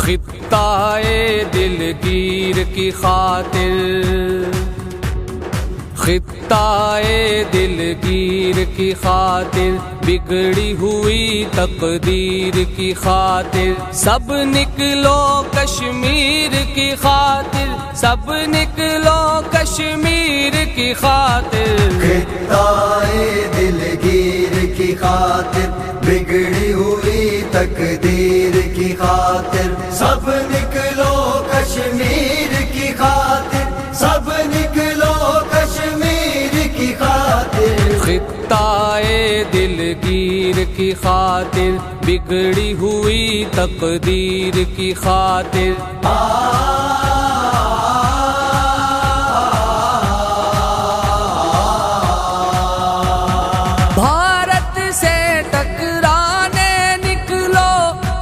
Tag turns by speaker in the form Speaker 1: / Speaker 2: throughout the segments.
Speaker 1: خطہ دلگیر کی خاطر، خطہ دلگیر کی خاطر، بگڑی ہوئی تقدیر کی خاطر، سب نکلو کشمیر کی خاطر، سب نکلو کشمیر کی خاطر،
Speaker 2: خطہ دلگیر کی خاطر، بگڑی ہوئی تقدیر کی خاطر، سب نکلو کشمیر کی خاطر، سب نکلو کشمیر کی خاطر،
Speaker 1: خطہ دلگیر کی خاطر، بگڑی ہوئی تقدیر کی خاطر، بھارت سے ٹکرانے نکلو،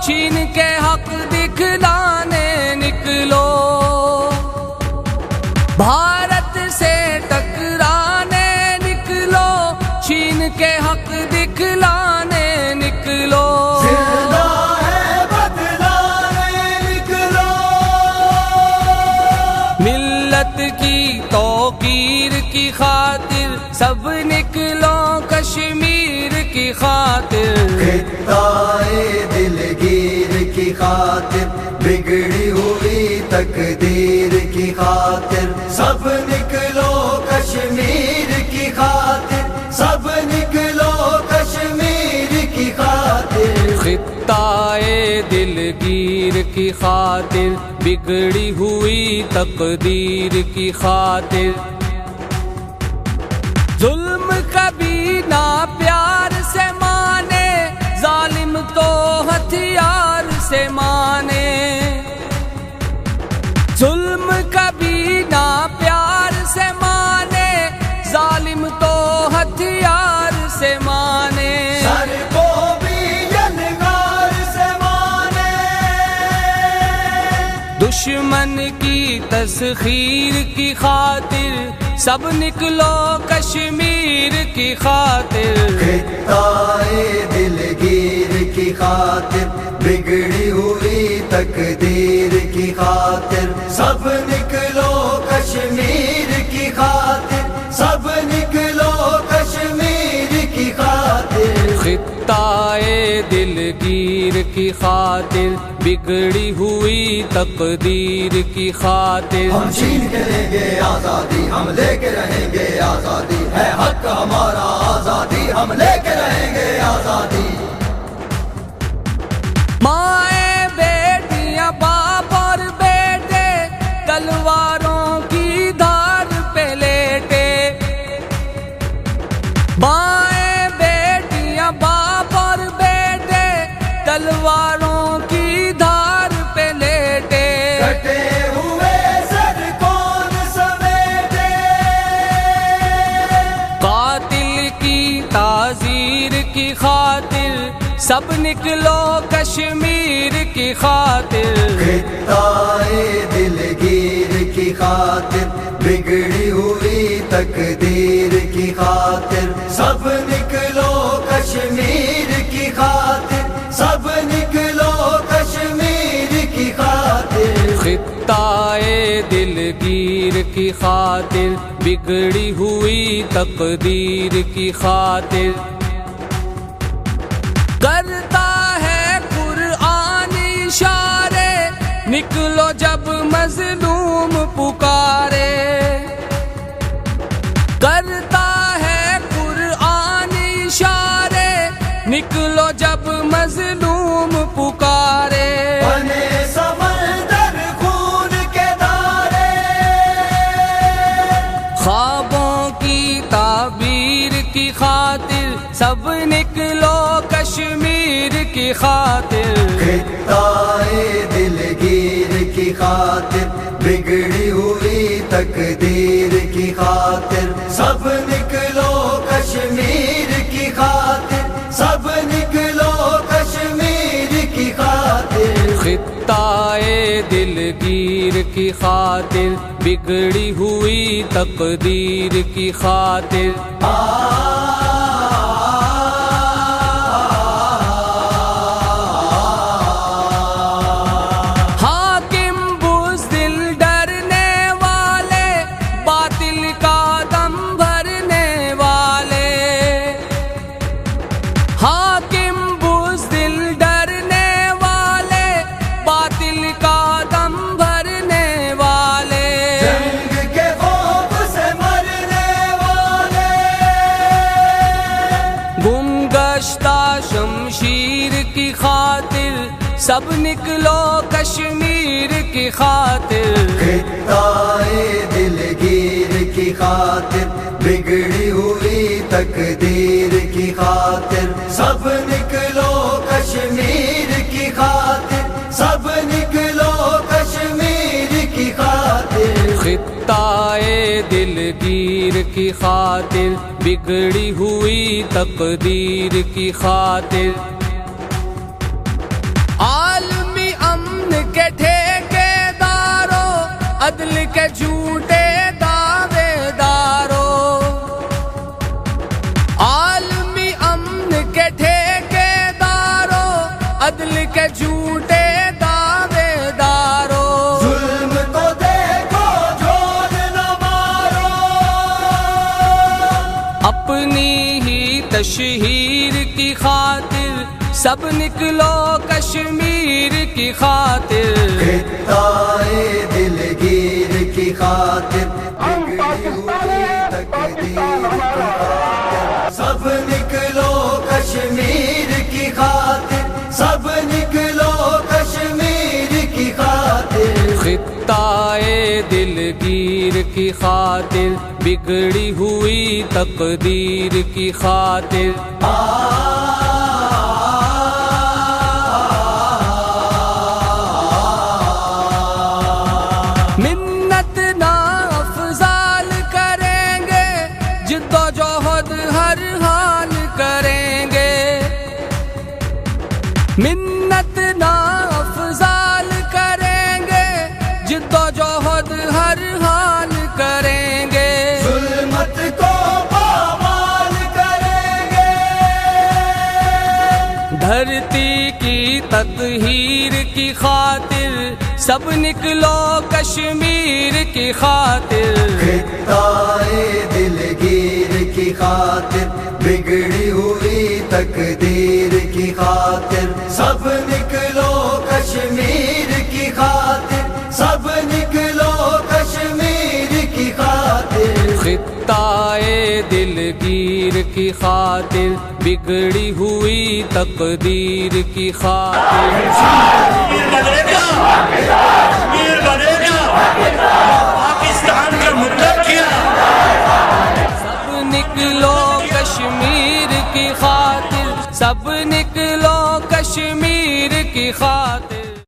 Speaker 1: چین کے حق دکھلانے نکلو، بھارت سے ٹکرانے نکلو، چین کے حق دکھلانے نکلو،
Speaker 2: زندہ ہے بدلانے نکلو،
Speaker 1: ملت کی توقیر کی خاطر، سب نکلو کشمیر کی خاطر،
Speaker 2: خطہ دلگیر کی خاطر، بگڑی ہوئی تقدیر کی خاطر، سب نکلو کشمیر کی خاطر، سب نکلو کشمیر کی خاطر،
Speaker 1: خطہ دلگیر کی خاطر، بگڑی ہوئی تقدیر کی خاطر، ظلم کبھی نہ پیار سے مانے، ظالم تو ہتھیار سے مانے، ظلم کبھی نہ پیار سے مانے، ظالم تو ہتھیار سے مانے،
Speaker 2: سر کو بھی یلغار سے مانے،
Speaker 1: دشمن کی تسخیر کی خاطر، سب نکلو کشمیر کی خاطر،
Speaker 2: خطہ دلگیر کی خاطر، بگڑی ہوئی تقدیر کی خاطر، سب نکلو کشمیر کی خاطر، سب نکلو کشمیر کی خاطر،
Speaker 1: خطہ دلگیر کی خاطر، بگڑی ہوئی تقدیر کی خاطر،
Speaker 2: ہم چھین کے لیں گے آزادی، ہم لے کے رہیں گے آزادی، ہے حق ہمارا آزادی، ہم لے کے رہیں گے آزادی،
Speaker 1: مائیں بیٹیاں باپ اور بیٹے، تلواروں کی دھار پہ لیٹے، مائیں بیٹیاں باپ اور بیٹے، تلواروں کی دھار پہ لیٹے،
Speaker 2: کٹے ہوئے سر کون سمیٹے،
Speaker 1: قاتل کی تعزیر کی خاطر، سب نکلو کشمیر کی خاطر،
Speaker 2: خطہ دلگیر کی خاطر، بگڑی ہوئی تقدیر کی خاطر، سب نکلو کشمیر کی خاطر، سب نکلو کشمیر کی خاطر،
Speaker 1: خطہ دلگیر کی خاطر، بگڑی ہوئی تقدیر کی خاطر، کرتا ہے قرآن اشارے، نکلو جب مظلوم پکارے، کرتا ہے قرآن اشارے، نکلو جب مظلوم پکارے،
Speaker 2: بنے سمندر خون کے دارے،
Speaker 1: خوابوں کی تعبیر کی خاطر، سب نکلو کشمیر کی خاطر،
Speaker 2: خطہ دلگیر کی خاطر، بگڑی ہوئی تقدیر کی خاطر، سب نکلو کشمیر کی خاطر، سب نکلو کشمیر کی خاطر،
Speaker 1: خطہ دلگیر کی خاطر، بگڑی ہوئی تقدیر کی خاطر، سب نکلو کشمیر کی خاطر،
Speaker 2: خطۂ دلگیر کی خاطر، بگڑی ہوئی تقدیر کی خاطر، سب نکلو کشمیر کی خاطر، سب نکلو کشمیر کی خاطر،
Speaker 1: خطۂ دلگیر کی خاطر، بگڑی ہوئی تقدیر کی خاطر، عالمی امن کے ٹھیکے داروں، عدل کے جھوٹے دعوے داروں، عالمی امن کے ٹھیکے داروں، عدل کے جھوٹے دعوے داروں،
Speaker 2: ظلم کو دیکھو جھول نہ مارو،
Speaker 1: اپنی ہی تشہیر کی خاطر سب نکلو کشمیر کی خاطر،
Speaker 2: خطۂ دلگیر کی خاطر، بگڑی ہوئی تقدیر کی خاطر، سب نکلو کشمیر کی خاطر، سب نکلو کشمیر کی خاطر،
Speaker 1: خطۂ دلگیر کی خاطر، بگڑی ہوئی تقدیر کی خاطر، منت نا افضال کریں گے، جد و جہد ہر حال کریں گے، منت نا افضال کریں گے، جد و جہد ہر حال کریں گے،
Speaker 2: ظلمت کو پامال کریں گے،
Speaker 1: دھرتی کی تطہیر کی خاطر سب نکلو کشمیر کی خاطر،
Speaker 2: خطۂ دلگیر کی خاطر، بگڑی ہوئی تقدیر کی خاطر، سب نکلو کشمیر کی خاطر، سب نکلو کشمیر کی خاطر،
Speaker 1: خطۂ دلگیر کی خاطر، بگڑی ہوئی تقدیر کی خاطر،
Speaker 3: پاکستان کا مطلب کیا؟
Speaker 1: سب نکلو کشمیر کی خاطر، سب نکلو کشمیر کی خاطر۔